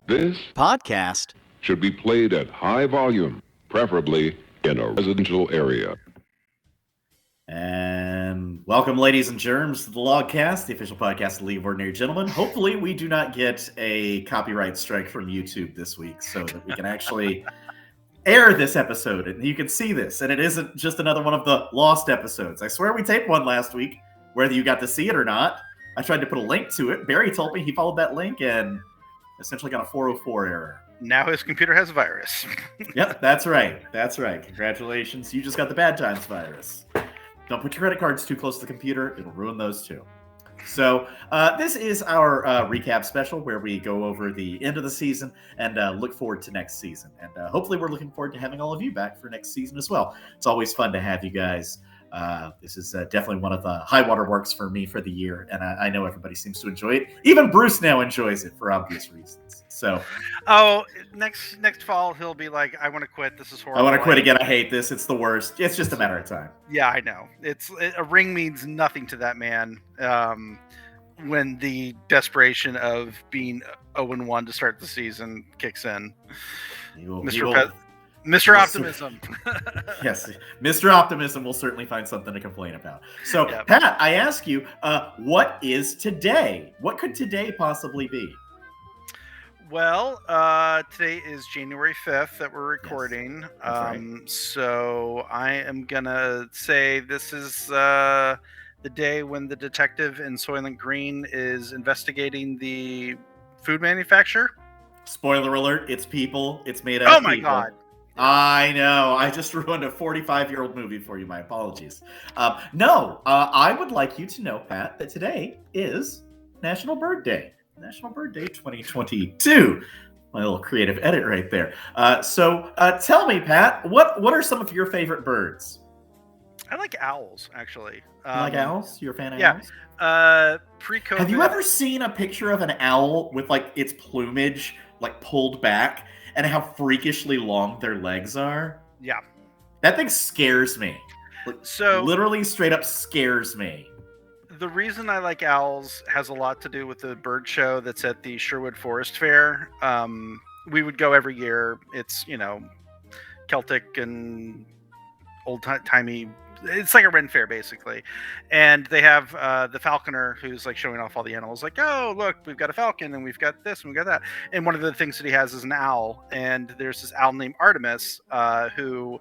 This podcast should be played at high volume, preferably in a residential area. And welcome, ladies and germs, to the LOGCast, the official podcast of the League of Ordinary Gentlemen. Hopefully, we do not get a copyright strike from YouTube this week so that we can actually air this episode and you can see this. And it isn't just another one of the lost episodes. I swear we taped one last week, whether you got to see it or not. I tried to put a link to it. Barry told me he followed that link and essentially got a 404 error. Now his computer has a virus. Yep, that's right. That's right. Congratulations. You just got the bad times virus. Don't put your credit cards too close to the computer. It'll ruin those too. So this is our recap special where we go over the end of the season and look forward to next season. And hopefully we're looking forward to having all of you back for next season as well. It's always fun to have you guys. This is definitely one of the high water marks for me for the year. And I know everybody seems to enjoy it. Even Bruce now enjoys it for obvious reasons. So, next fall he'll be like, I want to quit. This is horrible. I want to quit again. I hate this. It's the worst. It's just a matter of time. Yeah, I know. A ring means nothing to that man. When the desperation of being 0-1 to start the season kicks in, Mr. Optimism. Yes, Mr. Optimism will certainly find something to complain about. So, yep. Pat, I ask you, what is today? What could today possibly be? Well, today is January 5th that we're recording. Yes, right. So I am going to say this is the day when the detective in Soylent Green is investigating the food manufacturer. Spoiler alert, it's people. It's made out of people. Oh, my God. I know. I just ruined a 45-year-old movie for you. My apologies. I would like you to know, Pat, that today is National Bird Day. National Bird Day 2022. My little creative edit right there. So tell me, Pat, what are some of your favorite birds? I like owls, actually. You like owls? You're a fan of owls? Yeah. Pre-COVID. Have you ever seen a picture of an owl with like its plumage like pulled back and how freakishly long their legs are? Yeah. That thing scares me. So literally straight up scares me. The reason I like owls has a lot to do with the bird show that's at the Sherwood Forest Fair. We would go every year. It's, Celtic and old-timey. It's like a Ren Fair, basically. And they have the falconer who's like showing off all the animals. Like, oh, look, we've got a falcon and we've got this and we've got that. And one of the things that he has is an owl. And there's this owl named Artemis who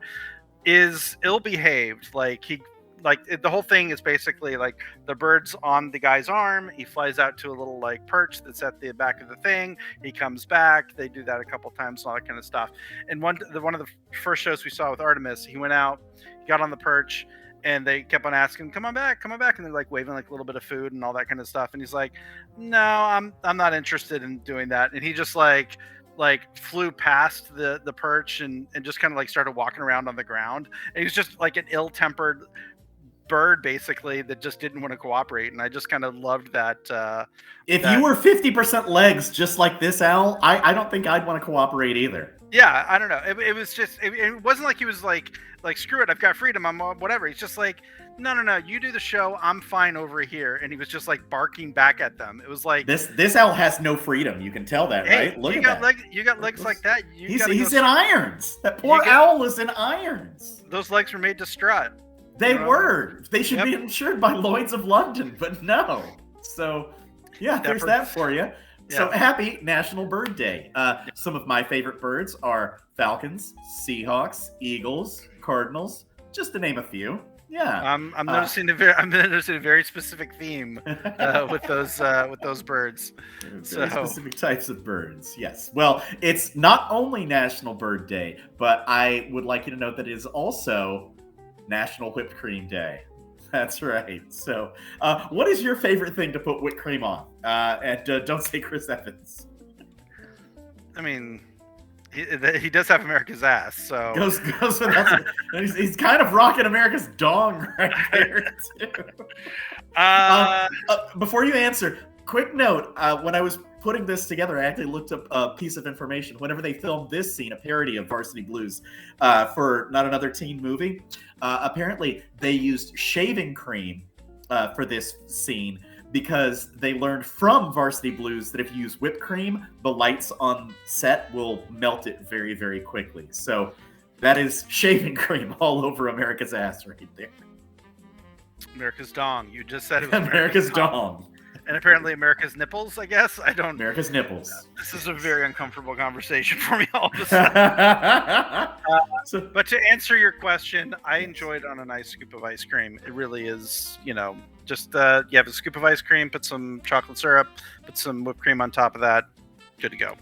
is ill-behaved. The whole thing is basically like the bird's on the guy's arm. He flies out to a little like perch that's at the back of the thing. He comes back. They do that a couple times and all that kind of stuff. And one of the first shows we saw with Artemis, he went out, he got on the perch, and they kept on asking, come on back. And they're like waving like a little bit of food and all that kind of stuff. And he's like, no, I'm not interested in doing that. And he just like flew past the perch and just kind of like started walking around on the ground. And he was just like an ill-tempered bird basically that just didn't want to cooperate, and I just kind of loved that. If you were 50% legs just like this owl, I don't think I'd want to cooperate either. Yeah, I don't know. It was just it wasn't like he was like screw it, I've got freedom, I'm whatever. He's just like no, you do the show, I'm fine over here. And he was just like barking back at them. It was like this owl has no freedom. You can tell that, right? Look at that. You got legs like that. He's in irons. That poor owl is in irons. Those legs were made to strut. They were. They should be insured by Lloyd's of London, but no. So, yeah, there's that for you. Yeah. So, happy National Bird Day. Some of my favorite birds are falcons, seahawks, eagles, cardinals, just to name a few. Yeah, I'm noticing a very specific theme with those birds. Very specific types of birds. Yes. Well, it's not only National Bird Day, but I would like you to note that it is also National Whipped Cream Day. That's right. So, what is your favorite thing to put whipped cream on? And don't say Chris Evans. I mean, he does have America's ass, so goes without. He's kind of rocking America's dong right there too. Before you answer, quick note: when I was putting this together, I actually looked up a piece of information. Whenever they filmed this scene, a parody of Varsity Blues, for Not Another Teen Movie, apparently they used shaving cream for this scene because they learned from Varsity Blues that if you use whipped cream, the lights on set will melt it very, very quickly. So that is shaving cream all over America's ass right there. America's dong. You just said it was America's dong. And apparently America's nipples, I guess. I don't. America's nipples. This is a very uncomfortable conversation for me all of a sudden. But to answer your question, I enjoyed on a nice scoop of ice cream. It really is, just you have a scoop of ice cream, put some chocolate syrup, put some whipped cream on top of that. Good to go.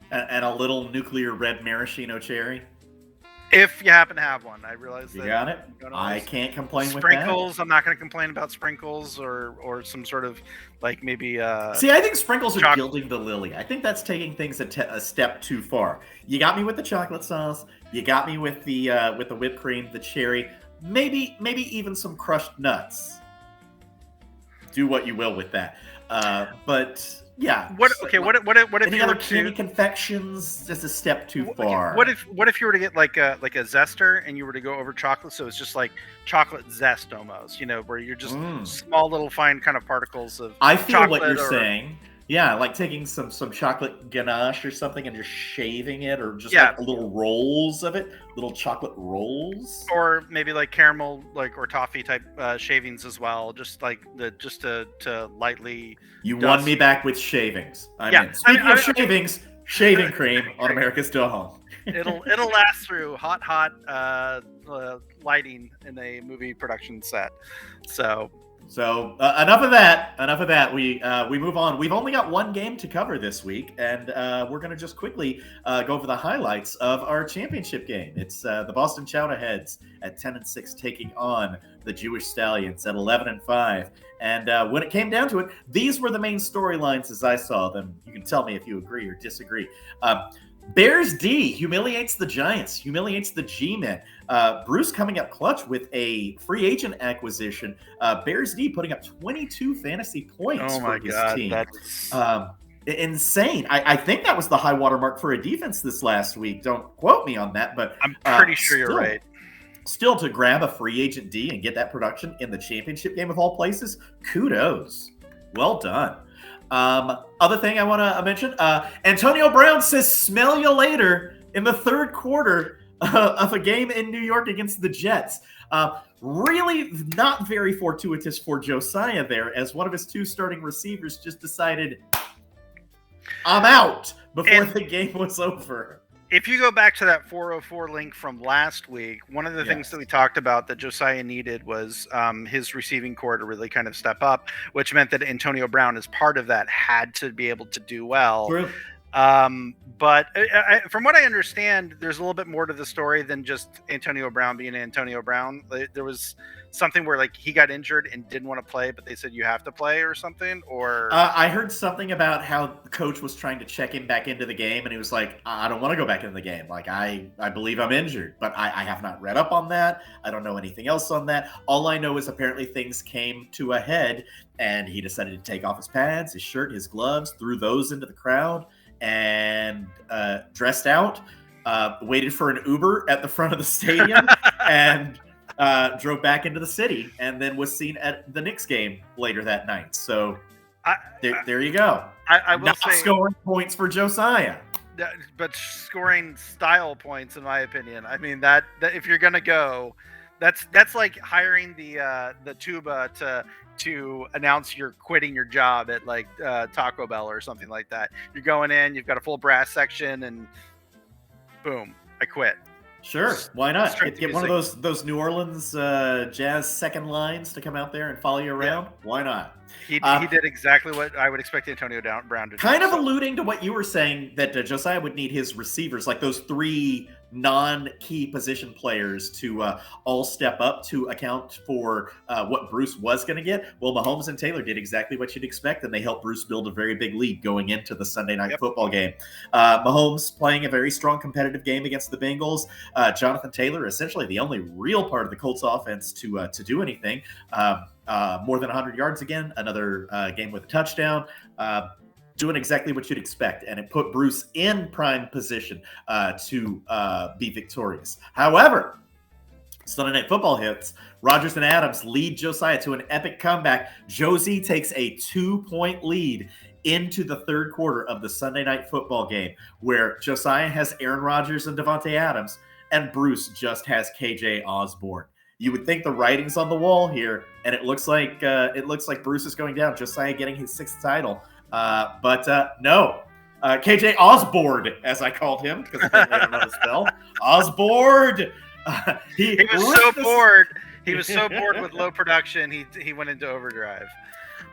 And a little nuclear red maraschino cherry. If you happen to have one, I realize you that. Got it. I can't complain with that. Sprinkles. I'm not going to complain about sprinkles or some sort of maybe. See, I think sprinkles are gilding the lily. I think that's taking things a step too far. You got me with the chocolate sauce. You got me with the whipped cream, the cherry, maybe even some crushed nuts. Do what you will with that, but. Yeah. What if any you other were candy confections? Just a step too far. What if you were to get like a zester and you were to go over chocolate, so it's just like chocolate zest almost, where you're just small little fine kind of particles of. I feel what you're saying. Yeah, like taking some chocolate ganache or something and just shaving it, or just like little rolls of it, little chocolate rolls, or maybe like caramel, or toffee type shavings as well. Just like to lightly. You won me back with shavings. Speaking of shavings, shaving cream on America's dong. It'll last through hot lighting in a movie production set. So enough of that. We move on. We've only got one game to cover this week, and we're going to just quickly go over the highlights of our championship game. It's the Boston Chowderheads at 10-6 taking on the Jewish Stallions at 11-5. And when it came down to it, these were the main storylines as I saw them. You can tell me if you agree or disagree. Bears D humiliates the Giants, humiliates the G-Men. Bruce coming up clutch with a free agent acquisition. Bears D putting up 22 fantasy points for his team. That's insane. I think that was the high water mark for a defense this last week. Don't quote me on that, but I'm pretty sure you're right. Still, to grab a free agent D and get that production in the championship game of all places, kudos. Well done. Other thing I want to mention, Antonio Brown says smell you later in the third quarter of a game in New York against the Jets. Really not very fortuitous for Josiah there, as one of his two starting receivers just decided, I'm out before the game was over. If you go back to that 404 link from last week, one of the things that we talked about that Josiah needed was his receiving core to really kind of step up, which meant that Antonio Brown, as part of that, had to be able to do well. True. But from what I understand, there's a little bit more to the story than just Antonio Brown being Antonio Brown. There was something where he got injured and didn't want to play, but they said you have to play or something. Or I heard something about how the coach was trying to check him back into the game, and he was like, I don't want to go back into the game. I believe I'm injured, but I have not read up on that. I don't know anything else on that. All I know is apparently things came to a head, and he decided to take off his pads, his shirt, his gloves, threw those into the crowd, and dressed out, waited for an Uber at the front of the stadium, and drove back into the city, and then was seen at the Knicks game later that night. So there you go. I will Not say, scoring points for Josiah, but scoring style points, in my opinion. I mean that if you're gonna go, that's like hiring the tuba to announce you're quitting your job at Taco Bell or something like that. You're going in, you've got a full brass section, and boom, I quit. Sure, why not? Get one of those New Orleans jazz second lines to come out there and follow you around. Yeah. Why not? He did exactly what I would expect Antonio Brown to do. Kind of alluding to what you were saying, that Josiah would need his receivers, like those three non-key position players, to all step up to account for what Bruce was going to get. Well, Mahomes and Taylor did exactly what you'd expect, and they helped Bruce build a very big lead going into the Sunday night football game. Mahomes playing a very strong competitive game against the Bengals. Jonathan Taylor, essentially the only real part of the Colts offense to do anything. More than 100 yards again, another game with a touchdown. Doing exactly what you'd expect, and it put Bruce in prime position to be victorious. However, Sunday Night Football hits. Rodgers and Adams lead Josiah to an epic comeback. Josie takes a 2-point lead into the third quarter of the Sunday Night Football game, where Josiah has Aaron Rodgers and Devontae Adams, and Bruce just has KJ Osborne. You would think the writing's on the wall here, and it looks like Bruce is going down. Josiah getting his 6th title, but no. KJ Osborne, as I called him, because apparently I don't know the spell. Osborne. He was so bored. He was so bored with low production. He went into overdrive.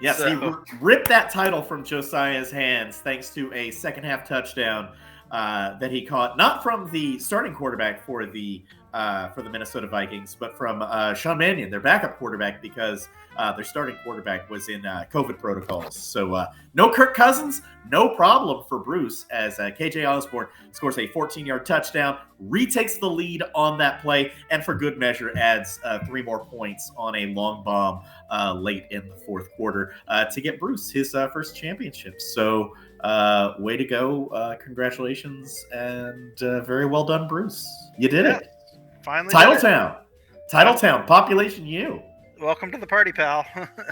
Yes, so. He ripped that title from Josiah's hands thanks to a second-half touchdown that he caught, not from the starting quarterback for the Minnesota Vikings, but from Sean Mannion, their backup quarterback, because their starting quarterback was in COVID protocols. So no Kirk Cousins, no problem for Bruce, as KJ Osborne scores a 14-yard touchdown, retakes the lead on that play, and for good measure adds 3 more points on a long bomb late in the fourth quarter to get Bruce his first championship. So way to go. Congratulations, and very well done, Bruce. You did it. Finally, Titletown, population U. Welcome to the party, pal.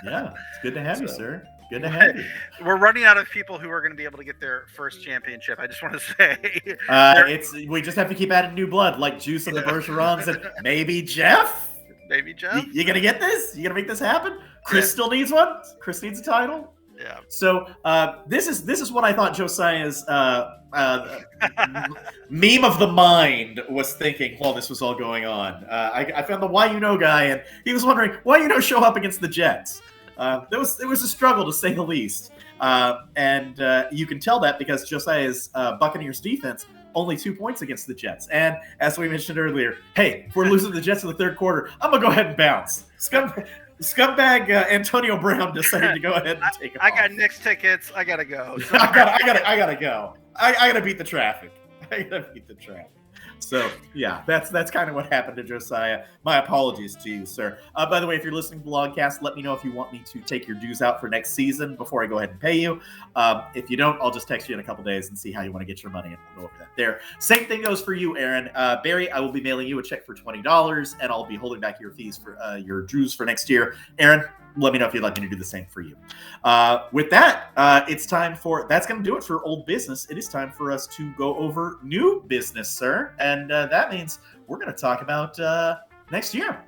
Yeah, it's good to have you, sir. Good to have you. We're running out of people who are going to be able to get their first championship. I just want to say, we just have to keep adding new blood, like Juice and the Bergerons, and maybe Jeff. Maybe Jeff. You gonna get this? You gonna make this happen? Chris still needs one. Chris needs a title. Yeah. So this is what I thought Josiah's meme of the mind was thinking while this was all going on. I found the Why You Know guy, and he was wondering why you know show up against the Jets. There was a struggle, to say the least, and you can tell that because Josiah's Buccaneers defense only 2 points against the Jets. And as we mentioned earlier, hey, if we're losing the Jets in the third quarter, I'm gonna go ahead and bounce. Scumbag Antonio Brown decided to go ahead and take it. I got Knicks tickets. I gotta go. I gotta go. I gotta beat the traffic. So yeah, that's kind of what happened to Josiah. My apologies to you, sir. By the way, if you're listening to the LOGCast, let me know if you want me to take your dues out for next season before I go ahead and pay you. If you don't, I'll just text you in a couple days and see how you want to get your money, and we'll go over that there. Same thing goes for you, Aaron. Barry, I will be mailing you a check for $20, and I'll be holding back your fees for your dues for next year. Aaron, let me know if you'd like me to do the same for you. With that, it's time for, that's going to do it for old business. It is time for us to go over new business, sir. And that means we're going to talk about next year.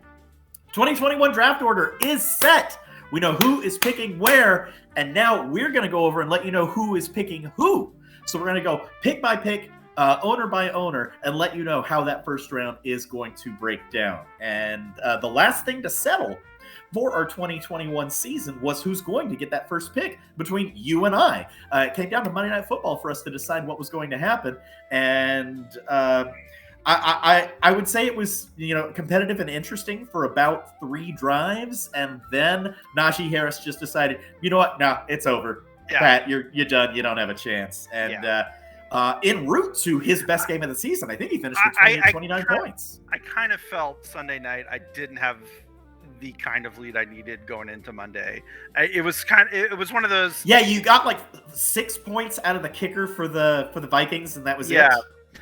2021 draft order is set. We know who is picking where, and now we're going to go over and let you know who is picking who. So we're going to go pick by pick, owner by owner, and let you know how that first round is going to break down. And the last thing to settle for our 2021 season was who's going to get that first pick between you and I. It came down to Monday Night Football for us to decide what was going to happen, and I would say it was competitive and interesting for about 3 drives, and then Najee Harris just decided, you know what, no, it's over. Yeah. Pat, you're done. You don't have a chance. And en route to his best game of the season, I think he finished with 29 points. I kind of felt Sunday night I didn't have the kind of lead I needed going into Monday. It was one of those. Yeah, you got like 6 points out of the kicker for the Vikings, and that was it.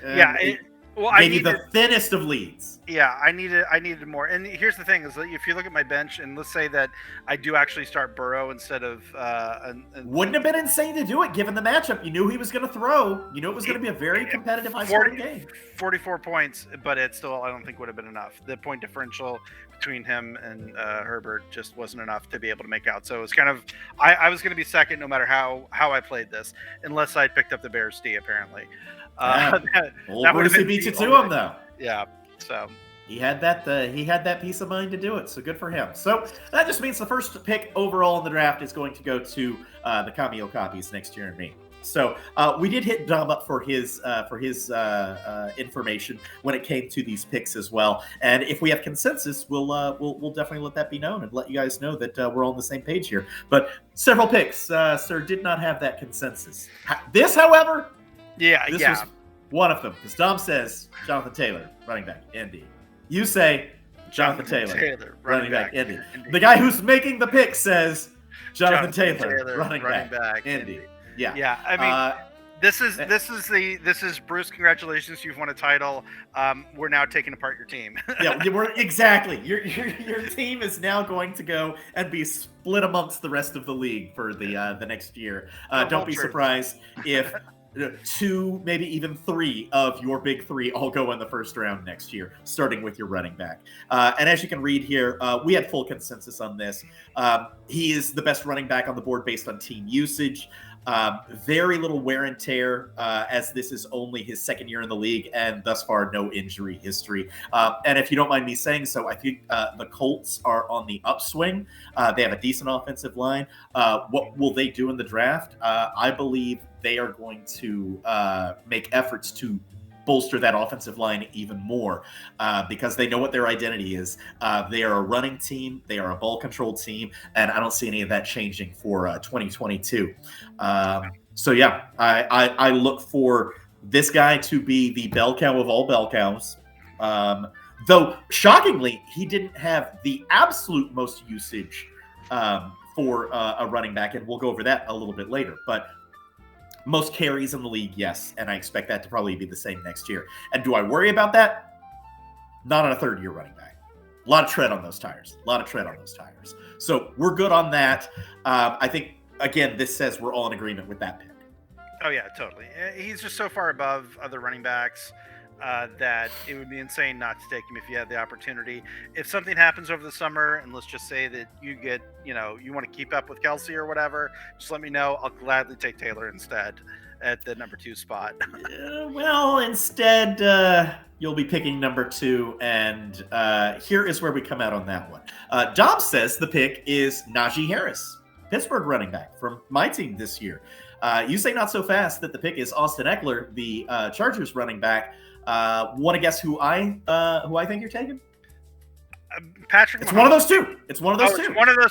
Yeah. I needed the thinnest of leads. Yeah, I needed more. And here's the thing: is that if you look at my bench, and let's say that I do actually start Burrow instead of, wouldn't have been insane to do it given the matchup. You knew he was going to throw. You knew it was going to be a very competitive, high-scoring game. 44 points, but it still I don't think would have been enough. The point differential between him and Herbert just wasn't enough to be able to make out. So it was kind of I was going to be second no matter how I played this, unless I picked up the Bears D apparently. Old Brucey beat you to him though. Yeah, so he had that peace of mind to do it. So good for him. So that just means the first pick overall in the draft is going to go to the Cameo Copies next year and me. So we did hit Dom up for his information when it came to these picks as well. And if we have consensus, we'll definitely let that be known and let you guys know that we're all on the same page here. But several picks, sir, did not have that consensus. This, however. This was one of them, because Dom says Jonathan Taylor, running back, Indy. You say Jonathan Taylor, running back, Indy. The guy who's making the pick says Jonathan Taylor, running back, Indy. Yeah. I mean, This is Bruce. Congratulations, you've won a title. We're now taking apart your team. Yeah, exactly. Your team is now going to go and be split amongst the rest of the league for the next year. Don't be surprised if 2, maybe even 3 of your big 3 all go in the first round next year, starting with your running back. And as you can read here, we had full consensus on this. He is the best running back on the board based on team usage. Very little wear and tear, as this is only his second year in the league, and thus far no injury history. And if you don't mind me saying so, I think the Colts are on the upswing. They have a decent offensive line. What will they do in the draft? I believe they are going to make efforts to bolster that offensive line even more, because they know what their identity is. They are a running team. They are a ball control team. And I don't see any of that changing for 2022. So yeah, I look for this guy to be the bell cow of all bell cows. Though shockingly, he didn't have the absolute most usage for a running back. And we'll go over that a little bit later. But most carries in the league, yes, and I expect that to probably be the same next year. And do I worry about that? Not on a third-year running back. A lot of tread on those tires. So we're good on that. I think, again, this says we're all in agreement with that pick. Oh, yeah, totally. He's just so far above other running backs that it would be insane not to take him if you had the opportunity. If something happens over the summer, and let's just say that you get, you want to keep up with Kelsey or whatever, just let me know. I'll gladly take Taylor instead at the number 2 spot. Well, instead, you'll be picking number 2, and here is where we come out on that one. Dobbs says the pick is Najee Harris, Pittsburgh running back from my team this year. You say not so fast that the pick is Austin Eckler, the Chargers running back. Want to guess who I think you're taking? Patrick. It's Mahomes. One of those two. It's one of those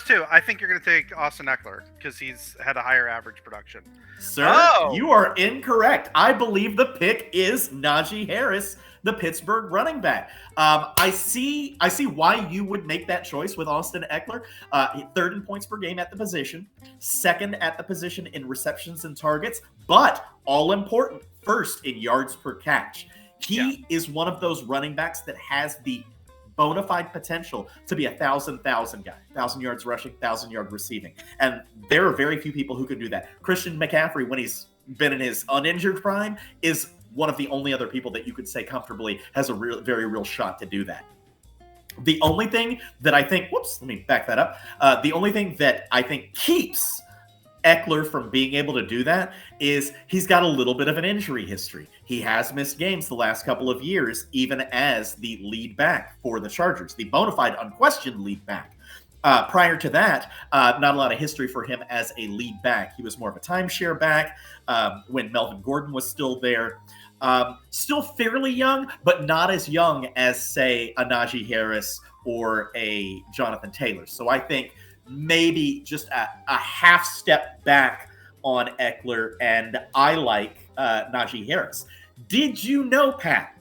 two. I think you're going to take Austin Eckler because he's had a higher average production. Sir, you are incorrect. I believe the pick is Najee Harris, the Pittsburgh running back. I see why you would make that choice with Austin Eckler. 3rd in points per game at the position, 2nd at the position in receptions and targets, but all important, 1st in yards per catch. He is one of those running backs that has the bona fide potential to be a 1,000 guy, 1,000 yards rushing, 1,000-yard receiving. And there are very few people who can do that. Christian McCaffrey, when he's been in his uninjured prime, is one of the only other people that you could say comfortably has a very real shot to do that. The only thing that I think, let me back that up. The only thing that I think keeps Eckler from being able to do that is he's got a little bit of an injury history. He has missed games the last couple of years, even as the lead back for the Chargers, the bona fide, unquestioned lead back. Prior to that, not a lot of history for him as a lead back. He was more of a timeshare back when Melvin Gordon was still there. Still fairly young, but not as young as, say, a Najee Harris or a Jonathan Taylor. So I think maybe just a half step back on Eckler, and I like Najee Harris. Did you know, Pat,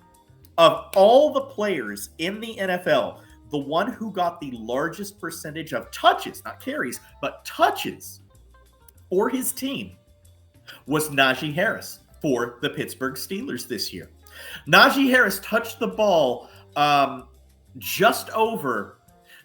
of all the players in the NFL, the one who got the largest percentage of touches, not carries, but touches for his team was Najee Harris for the Pittsburgh Steelers this year? Najee Harris touched the ball just over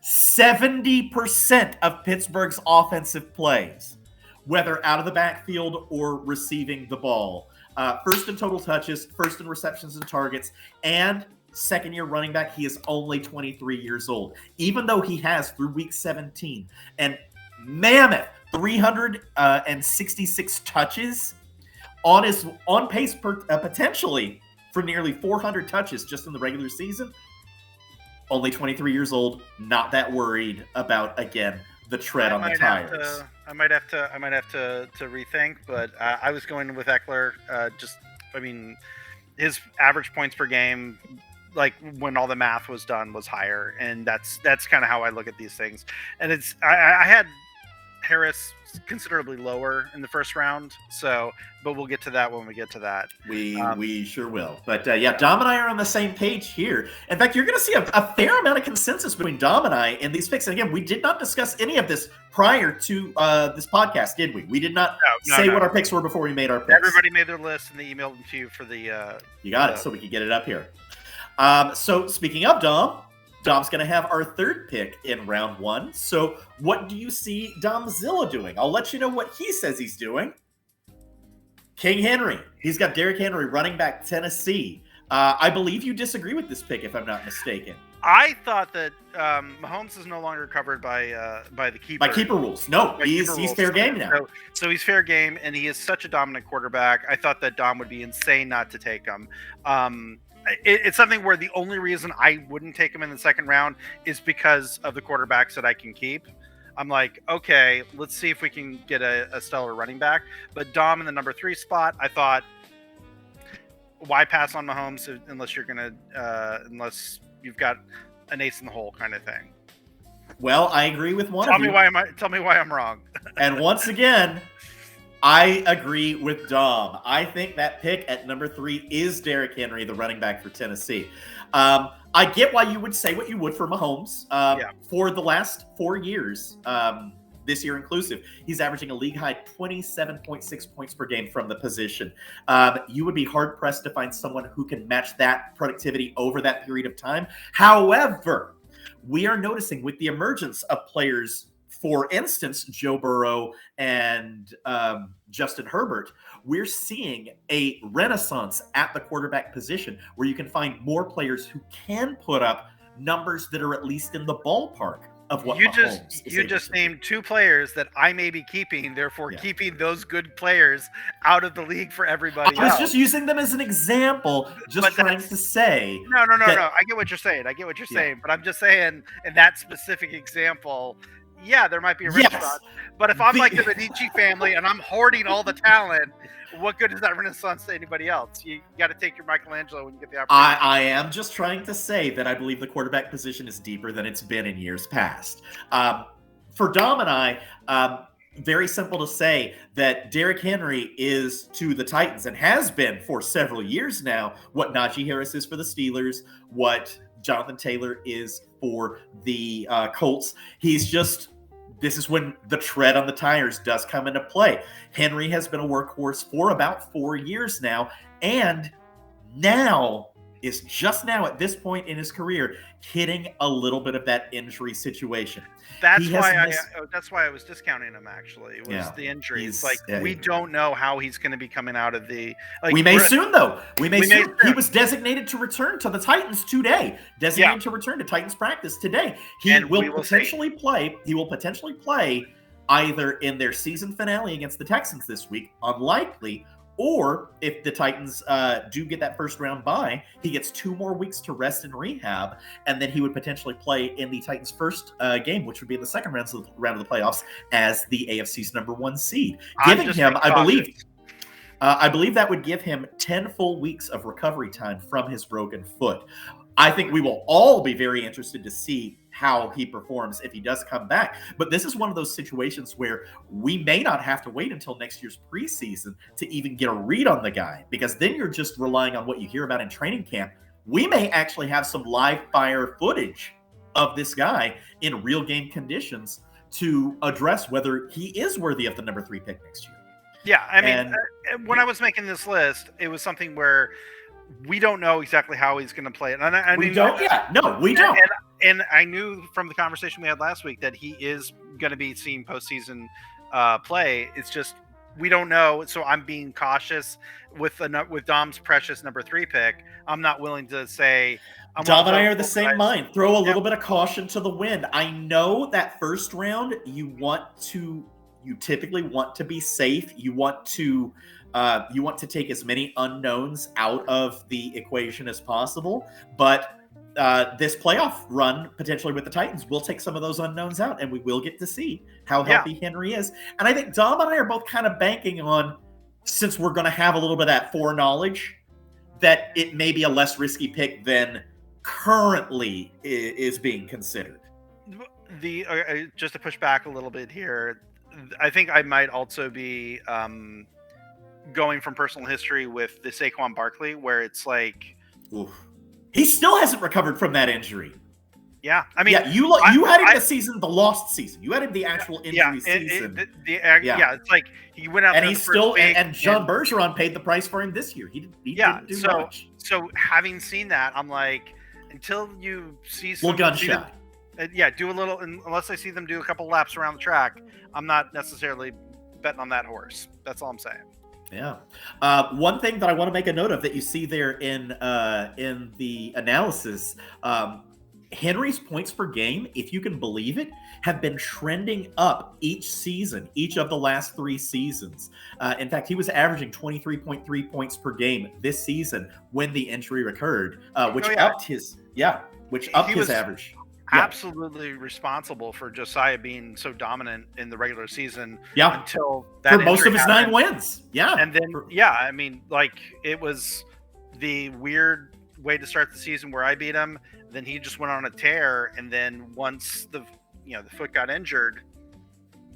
70% of Pittsburgh's offensive plays, whether out of the backfield or receiving the ball. 1st in total touches, 1st in receptions and targets, and 2nd-year running back. He is only 23 years old, even though he has, through week 17, and mammoth 366 touches on pace potentially for nearly 400 touches just in the regular season. Only 23 years old, not that worried about, again, the tread on the tires. I might have to rethink, but I was going with Eckler. His average points per game, like when all the math was done, was higher, and that's kind of how I look at these things. And I had Harris considerably lower in the first round. So, but we'll get to that when we get to that. We sure will. But Dom and I are on the same page here. In fact, you're going to see a fair amount of consensus between Dom and I in these picks. And again, we did not discuss any of this prior to this podcast, did we? We did not say what our picks were before we made our picks. Everybody made their list and they emailed them to you for the. You got it, so we could get it up here. So speaking of Dom, Dom's going to have our third pick in round 1. So what do you see Domzilla doing? I'll let you know what he says he's doing. King Henry. He's got Derrick Henry, running back, Tennessee. I believe you disagree with this pick, if I'm not mistaken. I thought that Mahomes is no longer covered by the keeper. By keeper rules. No, he's fair game now. So he's fair game, and he is such a dominant quarterback. I thought that Dom would be insane not to take him. It's something where the only reason I wouldn't take him in the second round is because of the quarterbacks that I can keep. I'm like, okay, let's see if we can get a stellar running back. But Dom in the number 3 spot, I thought, why pass on Mahomes unless you've got an ace in the hole kind of thing. Well, I agree with one of you. Tell me why I'm wrong. And once again, I agree with Dom. I think that pick at number 3 is Derrick Henry, the running back for Tennessee. I get why you would say what you would for Mahomes. For the last 4 years, this year inclusive, he's averaging a league-high 27.6 points per game from the position. You would be hard-pressed to find someone who can match that productivity over that period of time. However, we are noticing with the emergence of players, for instance, Joe Burrow and Justin Herbert, we're seeing a renaissance at the quarterback position where you can find more players who can put up numbers that are at least in the ballpark of what you just named 2 players that I may be keeping, therefore keeping those good players out of the league for everybody else. I was just using them as an example, trying to say. No. I get what you're saying. But I'm just saying, in that specific example, there might be a renaissance. But if I'm like the Medici family and I'm hoarding all the talent, what good is that renaissance to anybody else? You got to take your Michelangelo when you get the opportunity. I am just trying to say that I believe the quarterback position is deeper than it's been in years past. For Dom and I, very simple to say that Derrick Henry is to the Titans and has been for several years now what Najee Harris is for the Steelers, what Jonathan Taylor is for the Colts. This is when the tread on the tires does come into play. Henry has been a workhorse for about 4 years now, and now is just now at this point in his career hitting a little bit of that injury situation. That's why I was discounting him. Actually, was the injuries. We don't know how he's going to be coming out of the. We may soon, though. We may soon. He was designated to return to the Titans today. Designated to return to Titans practice today. He will potentially play. He will potentially play either in their season finale against the Texans this week. Unlikely. Or if the Titans do get that first round bye, he gets 2 more weeks to rest and rehab, and then he would potentially play in the Titans' first game, which would be in the second round of the playoffs as the AFC's number 1 seed. Giving him, I believe that would give him 10 full weeks of recovery time from his broken foot. I think we will all be very interested to see how he performs if he does come back. But this is one of those situations where we may not have to wait until next year's preseason to even get a read on the guy, because then you're just relying on what you hear about in training camp. We may actually have some live fire footage of this guy in real game conditions to address whether he is worthy of the number 3 pick next year. Yeah, I mean, when I was making this list, it was something where we don't know exactly how he's going to play it. We don't. And I knew from the conversation we had last week that he is going to be seeing postseason play. It's just we don't know. So I'm being cautious with Dom's precious number 3 pick. I'm not willing to say. Dom and I are the same mind. Throw a little bit of caution to the wind. I know that first round you typically want to be safe. You want to take as many unknowns out of the equation as possible, but this playoff run potentially with the Titans will take some of those unknowns out, and we will get to see how healthy Henry is. And I think Dom and I are both kind of banking on, since we're going to have a little bit of that foreknowledge, that it may be a less risky pick than currently is being considered. Just to push back a little bit here, I think I might also be going from personal history with the Saquon Barkley, where it's like, Oof. He still hasn't recovered from that injury. yeah, I mean, Yeah, you had him the lost season. You had him the actual injury season. It's like he went out and there he's the first still week and John Bergeron paid the price for him this year. He didn't do much. So having seen that, I'm like, until you see some little gunshot. Do a little. Unless I see them do a couple laps around the track, I'm not necessarily betting on that horse. That's all I'm saying. Yeah. One thing that I want to make a note of that you see there in the analysis, Henry's points per game, if you can believe it, have been trending up each season, each of the last 3 seasons. In fact, he was averaging 23.3 points per game this season when the injury occurred, which upped his average. Absolutely responsible for Josiah being so dominant in the regular season. Yeah. Until that for most of his 9 wins. Yeah. And then I mean, like, it was the weird way to start the season where I beat him. Then he just went on a tear, and then once the foot got injured,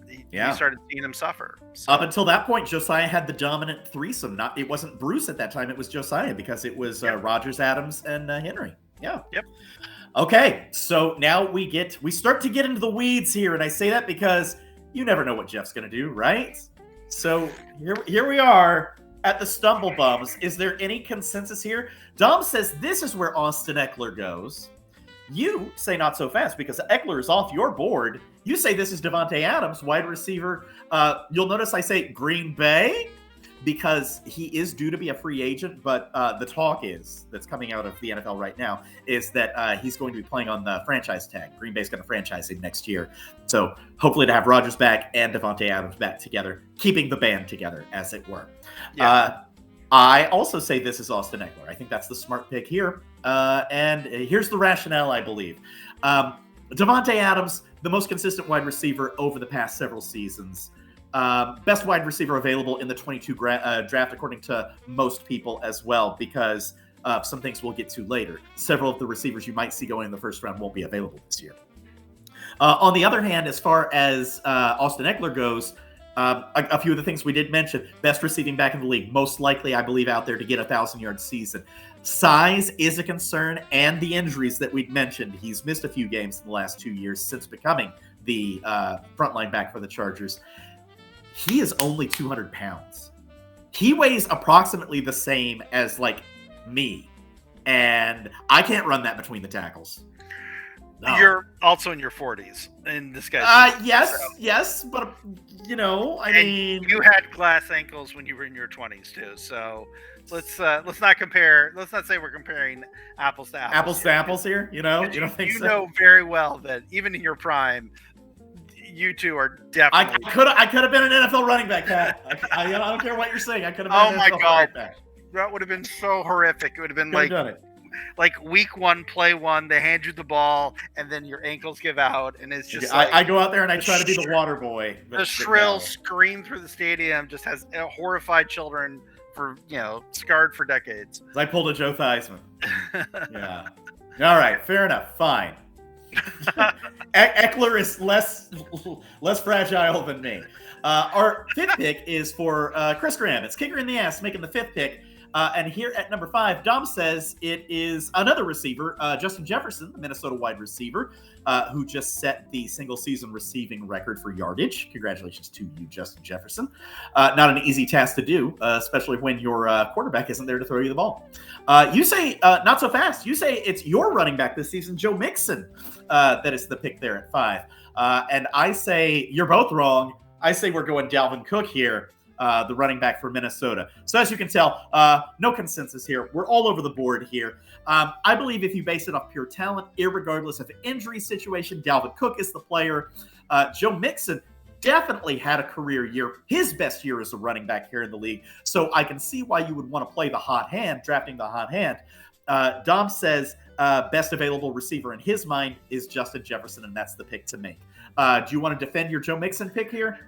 he started seeing him suffer. So. Up until that point, Josiah had the dominant threesome. It wasn't Bruce at that time; it was Josiah because it was Rogers, Adams, and Henry. Yeah. Yep. Okay, so now we start to get into the weeds here, and I say that because you never know what Jeff's going to do, right? So here we are at the Stumble Bums. Is there any consensus here? Dom says this is where Austin Eckler goes. You say not so fast because Eckler is off your board. You say this is Davante Adams, wide receiver. You'll notice I say Green Bay because he is due to be a free agent, but the talk that's coming out of the NFL right now is that he's going to be playing on the franchise tag. Green Bay's going to franchise him next year. So hopefully to have Rodgers back and Davante Adams back together, keeping the band together, as it were. Yeah. I also say this is Austin Eckler. I think that's the smart pick here. And here's the rationale, I believe. Davante Adams, the most consistent wide receiver over the past several seasons. Best wide receiver available in the 22 draft, according to most people as well, because some things we'll get to later. Several of the receivers you might see going in the first round won't be available this year. On the other hand, as far as Austin Eckler goes, a few of the things we did mention: best receiving back in the league, most likely, I believe, out there to get a 1,000-yard season. Size is a concern, and the injuries that we'd mentioned. He's missed a few games in the last 2 years since becoming the frontline back for the Chargers. He is only 200 pounds. He weighs approximately the same as, like, me, and I can't run that between the tackles. No. You're also in your 40s, and this guy. Yes, but I mean, you had glass ankles when you were in your 20s too. So let's not compare. Let's not say we're comparing apples to apples. Apples to apples here. You don't think so? You know very well that even in your prime, you two are definitely. I could have been an NFL running back, Pat. I don't care what you're saying. I could have been. Oh my God, that would have been so horrific. It would have been like week 1, play 1, they hand you the ball, and then your ankles give out, and it's just I go out there and I try to be the water boy. The shrill scream through the stadium just has horrified children scarred for decades. I pulled a Joe Theismann. Yeah. All right, fair enough. Fine. Eckler is less fragile than me. Our 5th pick is for Chris Graham. It's kicker in the ass, making the 5th pick. And here at number 5, Dom says it is another receiver, Justin Jefferson, the Minnesota wide receiver, who just set the single-season receiving record for yardage. Congratulations to you, Justin Jefferson. Not an easy task to do, especially when your quarterback isn't there to throw you the ball. You say not so fast. You say it's your running back this season, Joe Mixon, that is the pick there at 5. And I say you're both wrong. I say we're going Dalvin Cook here. The running back for Minnesota. So as you can tell, no consensus here. We're all over the board here. I believe if you base it off pure talent, irregardless of injury situation, Dalvin Cook is the player. Joe Mixon definitely had a career year, his best year as a running back here in the league. So I can see why you would want to play the hot hand, drafting the hot hand. Dom says best available receiver in his mind is Justin Jefferson, and that's the pick to make. Do you want to defend your Joe Mixon pick here?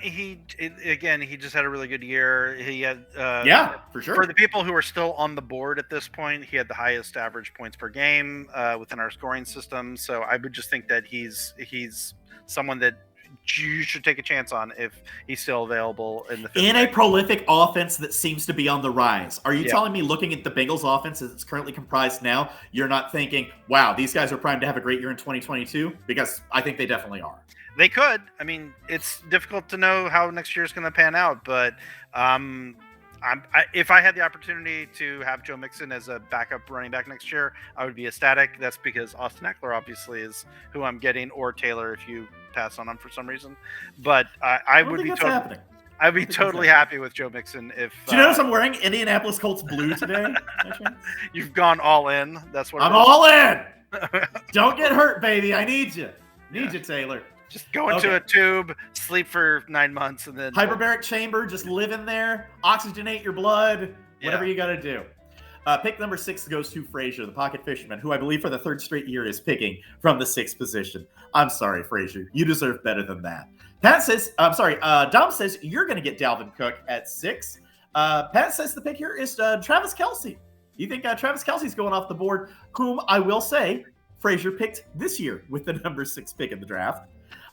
He just had a really good year. He had for sure. For the people who are still on the board at this point, he had the highest average points per game within our scoring system. So I would just think that he's someone that you should take a chance on if he's still available in the in a prolific offense that seems to be on the rise. Are you Yeah. telling me, looking at the Bengals offense as it's currently comprised now, you're not thinking, wow, these guys are primed to have a great year in 2022? Because I think they definitely are. They could. I mean, it's difficult to know how next year is going to pan out, but if I had the opportunity to have Joe Mixon as a backup running back next year, I would be ecstatic. That's because Austin Eckler obviously is who I'm getting, or Taylor if you pass on him for some reason. But I don't would think be that's totally, happening. I'd be totally happy with Joe Mixon if. Do you notice I'm wearing Indianapolis Colts blue today? You've gone all in. That's what I'm all in. Don't get hurt, baby. I need you. Need you, Taylor. Just go into a tube, sleep for 9 months, and then hyperbaric chamber. Just live in there. Oxygenate your blood. Whatever you got to do. Pick number 6 goes to Frazier, the pocket fisherman, who I believe for the 3rd straight year is picking from the 6th position. I'm sorry, Frazier. You deserve better than that. Dom says you're going to get Dalvin Cook at 6. Pat says the pick here is Travis Kelce. You think Travis Kelce's going off the board, whom I will say Frazier picked this year with the number 6 pick in the draft.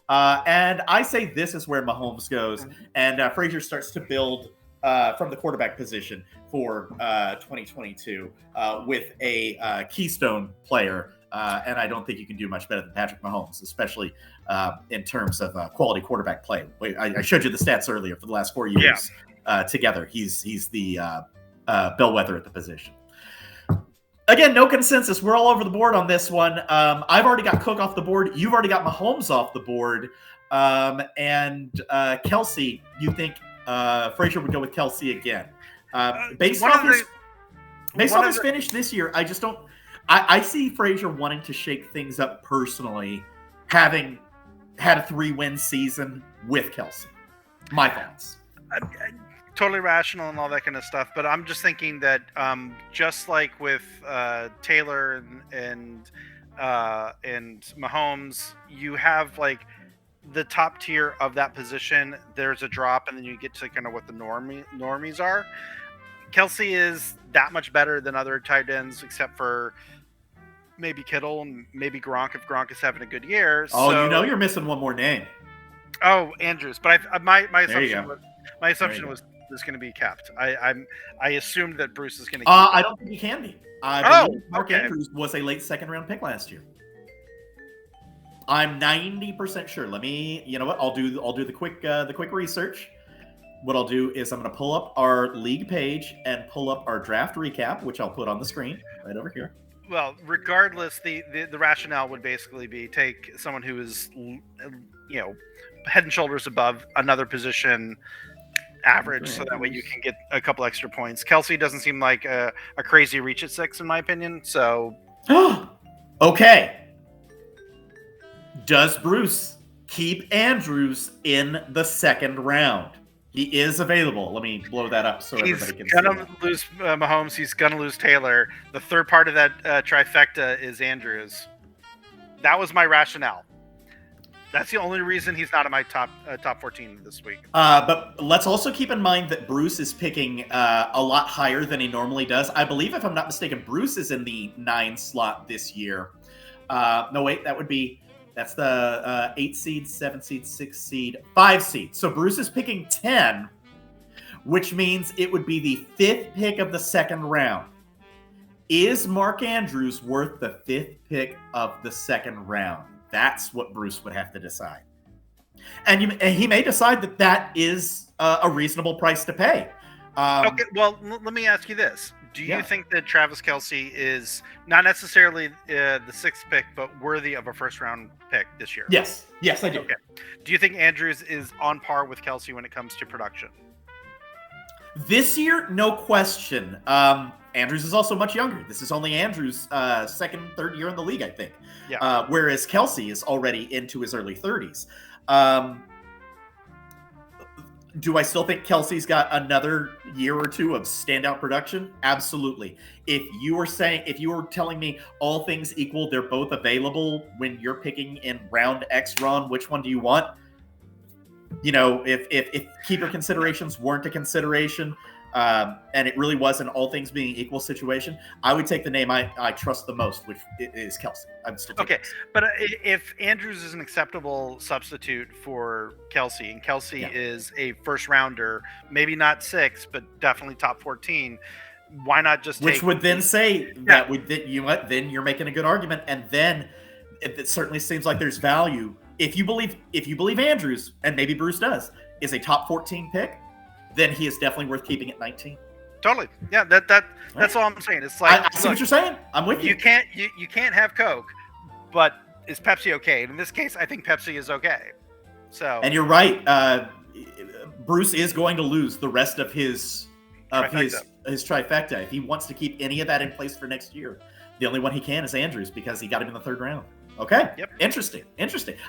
And I say this is where Mahomes goes, and Frazier starts to build from the quarterback position for 2022 with a keystone player. And I don't think you can do much better than Patrick Mahomes, especially in terms of quality quarterback play. I showed you the stats earlier for the last 4 years together. He's the bellwether at the position. Again, no consensus. We're all over the board on this one. I've already got Cook off the board. You've already got Mahomes off the board. And Kelce, you think Frazier would go with Kelce again. Based off his finish this year, I just don't – I see Frazier wanting to shake things up personally, having had a 3-win season with Kelce. My thoughts. Totally rational and all that kind of stuff, but I'm just thinking that just like with Taylor and Mahomes, you have like the top tier of that position. There's a drop, and then you get to kind of what the normies are. Kelce is that much better than other tight ends, except for maybe Kittle and maybe Gronk if Gronk is having a good year. Oh, so, you're missing one more name. Oh, Andrews, but my assumption was going to be kept. I assumed that Bruce is going to keep I don't think he can be. I believe Mark Andrews was a late 2nd round pick last year. I'm 90% sure. Let me, you know what? I'll do the quick research. What I'll do is I'm going to pull up our league page and pull up our draft recap, which I'll put on the screen right over here. Well, regardless, the rationale would basically be take someone who is, head and shoulders above another position average, so that way you can get a couple extra points. Kelce doesn't seem like a crazy reach at 6, in my opinion. So, okay. Does Bruce keep Andrews in the 2nd round? He is available. Let me blow that up so everybody can see. He's going to lose Mahomes. He's going to lose Taylor. The 3rd part of that trifecta is Andrews. That was my rationale. That's the only reason he's not in my top 14 this week. But let's also keep in mind that Bruce is picking a lot higher than he normally does. I believe, if I'm not mistaken, Bruce is in the 9 slot this year. No, wait, that's the 8 seed, 7 seed, 6 seed, 5 seed. So Bruce is picking 10, which means it would be the 5th pick of the 2nd round. Is Mark Andrews worth the 5th pick of the 2nd round? That's what Bruce would have to decide. And he may decide that is a reasonable price to pay. Okay, well, let me ask you this. Do you think that Travis Kelce is not necessarily the 6th pick, but worthy of a 1st-round pick this year? Yes, I do. Okay. Do you think Andrews is on par with Kelce when it comes to production? This year, no question. Andrews is also much younger. This is only Andrews' 2nd, 3rd year in the league, I think. Yeah. Whereas Kelce is already into his early 30s. Do I still think Kelce's got another year or 2 of standout production? Absolutely. If you were telling me all things equal, they're both available when you're picking in round X, Ron, which one do you want? If keeper considerations weren't a consideration, and it really was an all things being equal situation, I would take the name I trust the most, which is Kelsey. I'm still Okay, but if Andrews is an acceptable substitute for Kelsey, and Kelsey is a first rounder, maybe not 6, but definitely top 14, why not just which take... would then say that would then you're making a good argument, and then it certainly seems like there's value if you believe Andrews, and maybe Bruce does, is a top 14 pick, then he is definitely worth keeping at 19. Totally. Yeah, that's all I'm saying. It's like, I see what you're saying. I'm with you. You can't have Coke, but is Pepsi okay? And in this case, I think Pepsi is okay. So, and you're right. Bruce is going to lose the rest of his trifecta. If he wants to keep any of that in place for next year, the only one he can is Andrews, because he got him in the 3rd round. Okay. Yep. Interesting.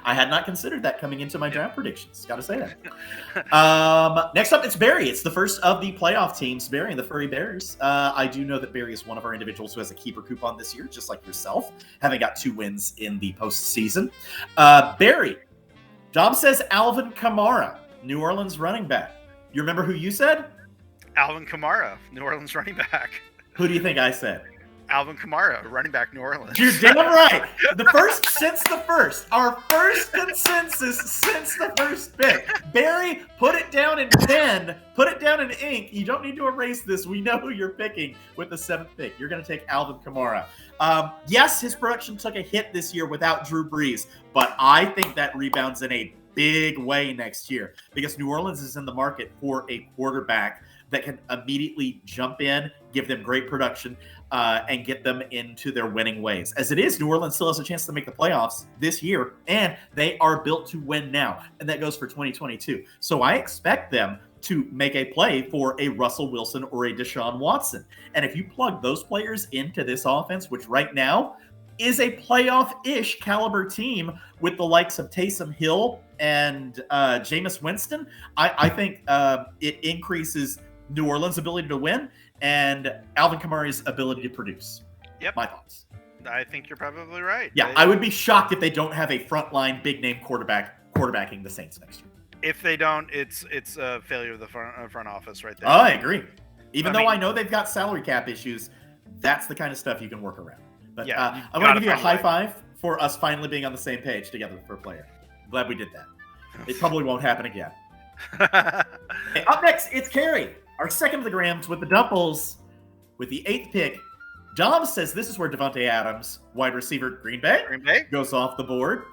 I had not considered that coming into my draft predictions. Got to say that. Next up, it's Barry. It's the first of the playoff teams. Barry and the Furry Bears. I do know that Barry is one of our individuals who has a keeper coupon this year, just like yourself, having got 2 wins in the postseason. Barry, Dom says Alvin Kamara, New Orleans running back. You remember who you said? Alvin Kamara, New Orleans running back. Who do you think I said? Alvin Kamara, running back, New Orleans. You're damn right. Our first consensus since the first pick. Barry, put it down in pen. Put it down in ink. You don't need to erase this. We know who you're picking with the 7th pick. You're going to take Alvin Kamara. Yes, his production took a hit this year without Drew Brees, but I think that rebounds in a big way next year, because New Orleans is in the market for a quarterback that can immediately jump in, give them great production, and get them into their winning ways. As it is, New Orleans still has a chance to make the playoffs this year, and they are built to win now. And that goes for 2022. So I expect them to make a play for a Russell Wilson or a Deshaun Watson. And if you plug those players into this offense, which right now is a playoff-ish caliber team with the likes of Taysom Hill and Jameis Winston, I think it increases New Orleans' ability to win and Alvin Kamara's ability to produce. Yep. My thoughts. I think you're probably right. Yeah, I would be shocked if they don't have a frontline big-name quarterbacking the Saints next year. If they don't, it's a failure of the front office right there. Oh, I agree. Even though I know they've got salary cap issues, that's the kind of stuff you can work around. But I want to give you a high five for us finally being on the same page together for a player. Glad we did that. It probably won't happen again. Okay, up next, it's Carrie, our second of the Grams with the Dumples with the 8th pick. Dom says this is where Devontae Adams, wide receiver, Green Bay, goes off the board.